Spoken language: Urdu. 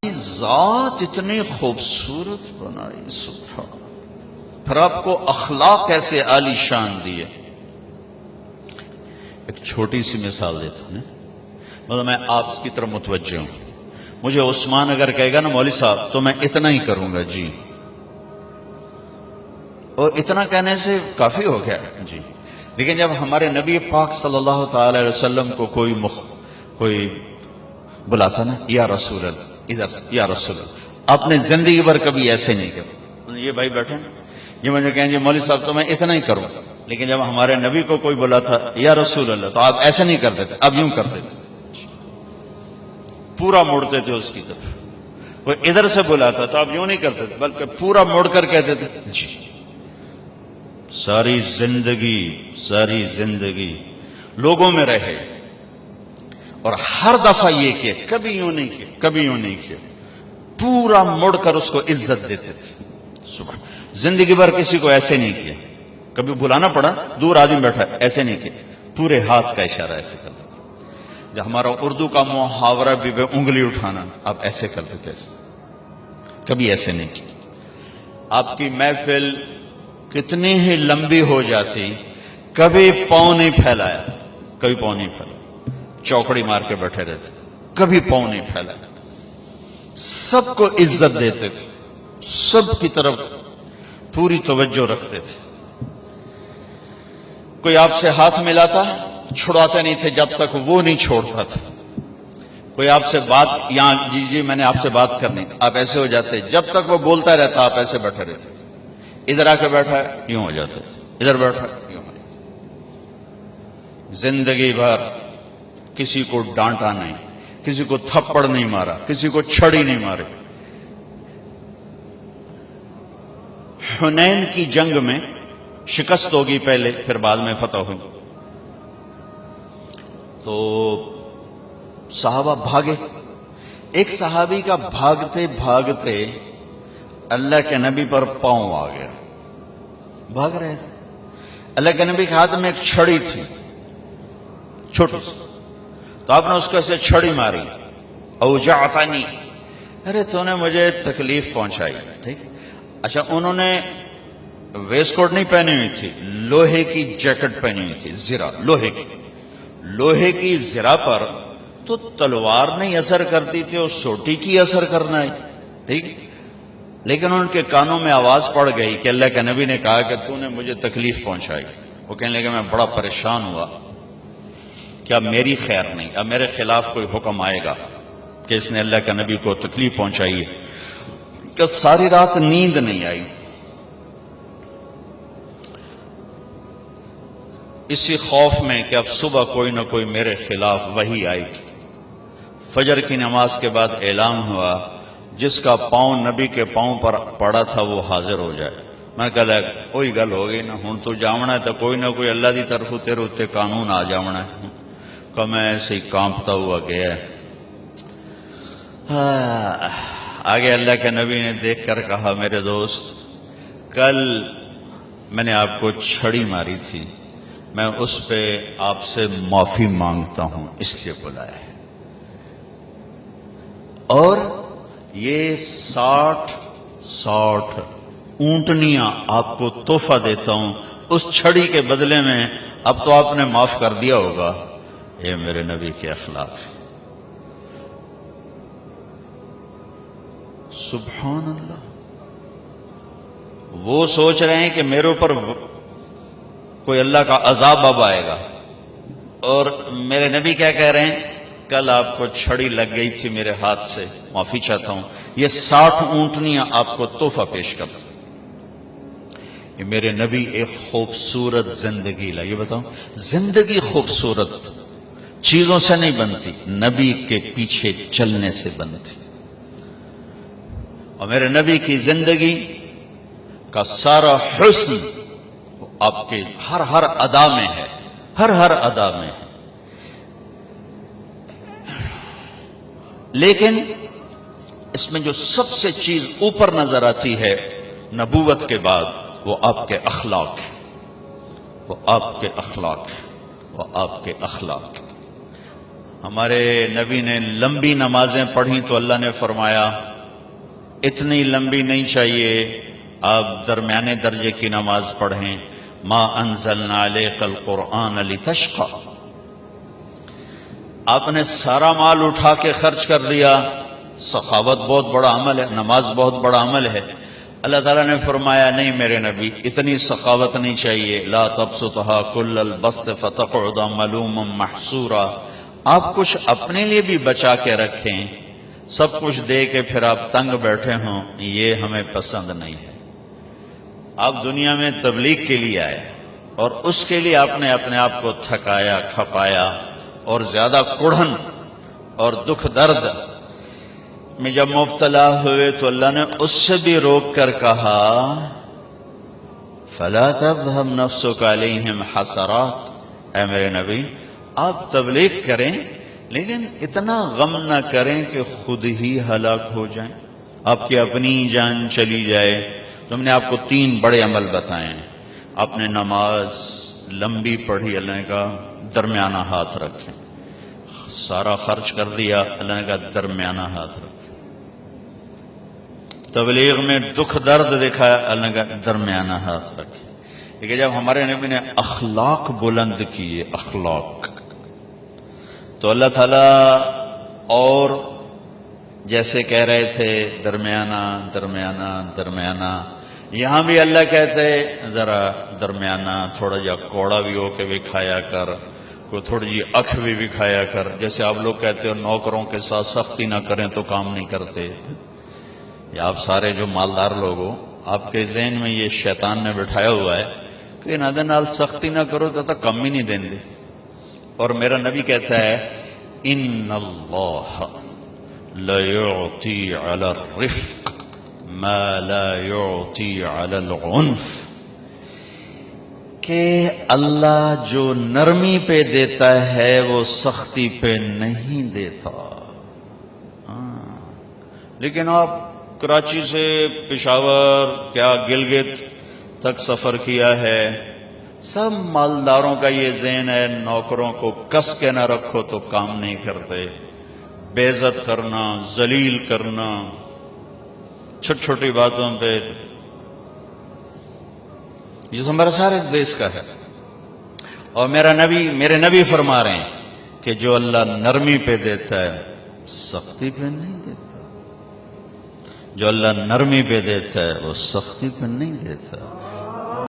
ذات اتنی خوبصورت بنائی، سبحان، پھر آپ کو اخلاق ایسے عالی شان دیے۔ ایک چھوٹی سی مثال دیتا ہوں، مطلب میں آپ کی طرف متوجہ ہوں، مجھے عثمان اگر کہے گا نا مولوی صاحب تو میں اتنا ہی کروں گا جی، اور اتنا کہنے سے کافی ہو گیا جی۔ لیکن جب ہمارے نبی پاک صلی اللہ تعالی علیہ وسلم کو کوئی بلاتا نا، یا رسول اللہ، ادھر سے یا رسول اللہ، آپ نے زندگی بھر کبھی ایسے نہیں کیا۔ یہ بھائی بیٹھے یہ مجھے کہیں گے مولوی صاحب تو میں اتنا ہی کروں، لیکن جب ہمارے نبی کو کوئی بلاتا یا رسول اللہ تو آپ ایسے نہیں کرتے تھے، آپ یوں کرتے تھے، پورا موڑتے تھے اس کی طرف۔ کوئی ادھر سے بلاتا تو آپ یوں نہیں کرتے تھے بلکہ پورا موڑ کر کہتے تھے جی۔ ساری زندگی لوگوں میں رہے، اور ہر دفعہ یہ کیا، کبھی یوں نہیں کیا، پورا مڑ کر اس کو عزت دیتے تھے۔ سبحان، زندگی بھر کسی کو ایسے نہیں کیا، کبھی بلانا پڑا دور آدمی بیٹھا ایسے نہیں کیا، پورے ہاتھ کا اشارہ ایسے کرتے تھے۔ جو ہمارا اردو کا محاورہ بھی بے انگلی اٹھانا، آپ ایسے کرتے تھے، کبھی ایسے نہیں کیا۔ آپ کی محفل کتنی ہی لمبی ہو جاتی، کبھی پاؤں نہیں پھیلایا، چوکڑی مار کے بیٹھے رہتے، کبھی پاؤں نہیں پھیلایا، سب کو عزت دیتے تھے، سب کی طرف پوری توجہ رکھتے تھے۔ کوئی آپ سے ہاتھ ملاتا چھڑاتے نہیں تھے جب تک وہ نہیں چھوڑتا تھا۔ کوئی آپ سے بات، یہاں جی میں نے آپ سے بات کرنی، آپ ایسے ہو جاتے، جب تک وہ بولتا رہتا آپ ایسے بیٹھے رہتے۔ ادھر آ کے بیٹھا ہے یوں ہو جاتے، ادھر بیٹھا ہے یوں ہو جاتے۔ زندگی بھر کسی کو ڈانٹا نہیں، کسی کو تھپڑ نہیں مارا، کسی کو چھڑی نہیں مارے۔ حنین کی جنگ میں شکست ہوگی پہلے، پھر بعد میں فتح ہوگی، تو صحابہ بھاگے۔ ایک صحابی کا بھاگتے بھاگتے اللہ کے نبی پر پاؤں آ گیا، بھاگ رہے تھے، اللہ کے نبی کے ہاتھ میں ایک چھڑی تھی چھوٹی سی، تو آپ نے اس کو ایسے چھڑی ماری، اوجعتنی، ارے تو نے مجھے تکلیف پہنچائی، ٹھیک۔ اچھا انہوں نے ویسٹ کوٹ نہیں پہنی ہوئی تھی، لوہے کی جیکٹ پہنی ہوئی تھی، زرہ لوہے کی زرہ پر تو تلوار نہیں اثر کرتی تھی، اور سوٹی کی اثر کرنا ہے، ٹھیک۔ لیکن ان کے کانوں میں آواز پڑ گئی کہ اللہ کے نبی نے کہا کہ تو نے مجھے تکلیف پہنچائی۔ وہ کہنے لگے میں بڑا پریشان ہوا کہ اب میری خیر نہیں، اب میرے خلاف کوئی حکم آئے گا کہ اس نے اللہ کے نبی کو تکلیف پہنچائی ہے، کہ ساری رات نیند نہیں آئی۔ اسی خوف میں کہ اب صبح کوئی نہ کوئی میرے خلاف وحی آئی گی۔ فجر کی نماز کے بعد اعلان ہوا جس کا پاؤں نبی کے پاؤں پر پڑا تھا وہ حاضر ہو جائے۔ میں کہا کوئی گل ہو گئی نا، ہوں تو جاونا ہے تو کوئی نہ کوئی اللہ دی طرف تیرے اتے قانون آ جاونا ہے۔ کہ میں ایسے ہی کانپتا ہوا گیا، آگے اللہ کے نبی نے دیکھ کر کہا میرے دوست، کل میں نے آپ کو چھڑی ماری تھی، میں اس پہ آپ سے معافی مانگتا ہوں، اس لیے بلایا ہے، اور یہ 60 اونٹنیاں آپ کو تحفہ دیتا ہوں اس چھڑی کے بدلے میں، اب تو آپ نے معاف کر دیا ہوگا۔ یہ میرے نبی کے اخلاق ہے، سبحان اللہ۔ وہ سوچ رہے ہیں کہ میرے اوپر کوئی اللہ کا عذاب اب آئے گا، اور میرے نبی کیا کہہ رہے ہیں، کل آپ کو چھڑی لگ گئی تھی میرے ہاتھ سے، معافی چاہتا ہوں، یہ 60 اونٹنیاں آپ کو تحفہ پیش کر۔ یہ میرے نبی ایک خوبصورت زندگی لا۔ یہ بتاؤ، زندگی خوبصورت چیزوں سے نہیں بنتی، نبی کے پیچھے چلنے سے بنتی۔ اور میرے نبی کی زندگی کا سارا حسن آپ کے ہر ادا میں ہے، ہر ادا میں ہے۔ لیکن اس میں جو سب سے چیز اوپر نظر آتی ہے نبوت کے بعد، وہ آپ کے اخلاق ہے، وہ آپ کے اخلاق ہے، وہ آپ کے اخلاق ہے۔ ہمارے نبی نے لمبی نمازیں پڑھی تو اللہ نے فرمایا اتنی لمبی نہیں چاہیے، آپ درمیانے درجے کی نماز پڑھیں. ما انزلنا علیک القرآن لتشقى. آپ نے سارا مال اٹھا کے خرچ کر دیا. سخاوت بہت بڑا عمل ہے، نماز بہت بڑا عمل ہے. اللہ تعالیٰ نے فرمایا نہیں میرے نبی، اتنی سخاوت نہیں چاہیے. لا تبسطها كل البسط فتقعد ملوما محسورا. آپ کچھ اپنے لیے بھی بچا کے رکھیں، سب کچھ دے کے پھر آپ تنگ بیٹھے ہوں، یہ ہمیں پسند نہیں ہے. آپ دنیا میں تبلیغ کے لیے آئے اور اس کے لیے آپ نے اپنے آپ کو تھکایا کھپایا اور زیادہ کڑھن اور دکھ درد میں جب مبتلا ہوئے تو اللہ نے اس سے بھی روک کر کہا فَلَا تَذْهَبْ نَفْسُكَ عَلَيْهِمْ حَسَرَاتٍ. اے میرے نبی آپ تبلیغ کریں لیکن اتنا غم نہ کریں کہ خود ہی ہلاک ہو جائیں، آپ کی اپنی جان چلی جائے. تم نے آپ کو 3 بڑے عمل بتائے ہیں. آپ نے نماز لمبی پڑھی، اللہ نے کہا درمیانہ ہاتھ رکھیں. سارا خرچ کر دیا، اللہ نے کہا درمیانہ ہاتھ رکھیں. تبلیغ میں دکھ درد دکھایا، اللہ نے کہا درمیانہ ہاتھ رکھیں. لیکن جب ہمارے نبی نے اخلاق بلند کیے، اخلاق، تو اللہ تعالیٰ اور جیسے کہہ رہے تھے درمیانہ درمیانہ درمیانہ، یہاں بھی اللہ کہتے ذرا درمیانہ، تھوڑا جا کوڑا بھی ہو کے بھی کھایا کر، کوئی تھوڑی جی اکھ بھی کھایا کر. جیسے آپ لوگ کہتے ہو نوکروں کے ساتھ سختی نہ کریں تو کام نہیں کرتے. یا آپ سارے جو مالدار لوگ ہو، آپ کے ذہن میں یہ شیطان نے بٹھایا ہوا ہے کہ نادے نال سختی نہ کرو تو کم ہی نہیں دیں گے. اور میرا نبی کہتا ہے ان اللہ لَيُعْطِي عَلَى الرِّفْقِ مَا لَا يُعْطِي عَلَى الْعُنْفِ. کہ اللہ جو نرمی پہ دیتا ہے وہ سختی پہ نہیں دیتا. لیکن آپ کراچی سے پشاور کیا گلگت تک سفر کیا ہے، سب مالداروں کا یہ ذہن ہے نوکروں کو کس کے نہ رکھو تو کام نہیں کرتے. بے عزت کرنا، ذلیل کرنا، چھوٹی چھوٹی باتوں پہ. یہ تو ہمارا سارے دیش کا ہے. اور میرے نبی فرما رہے ہیں کہ جو اللہ نرمی پہ دیتا ہے سختی پہ نہیں دیتا. جو اللہ نرمی پہ دیتا ہے وہ سختی پہ نہیں دیتا.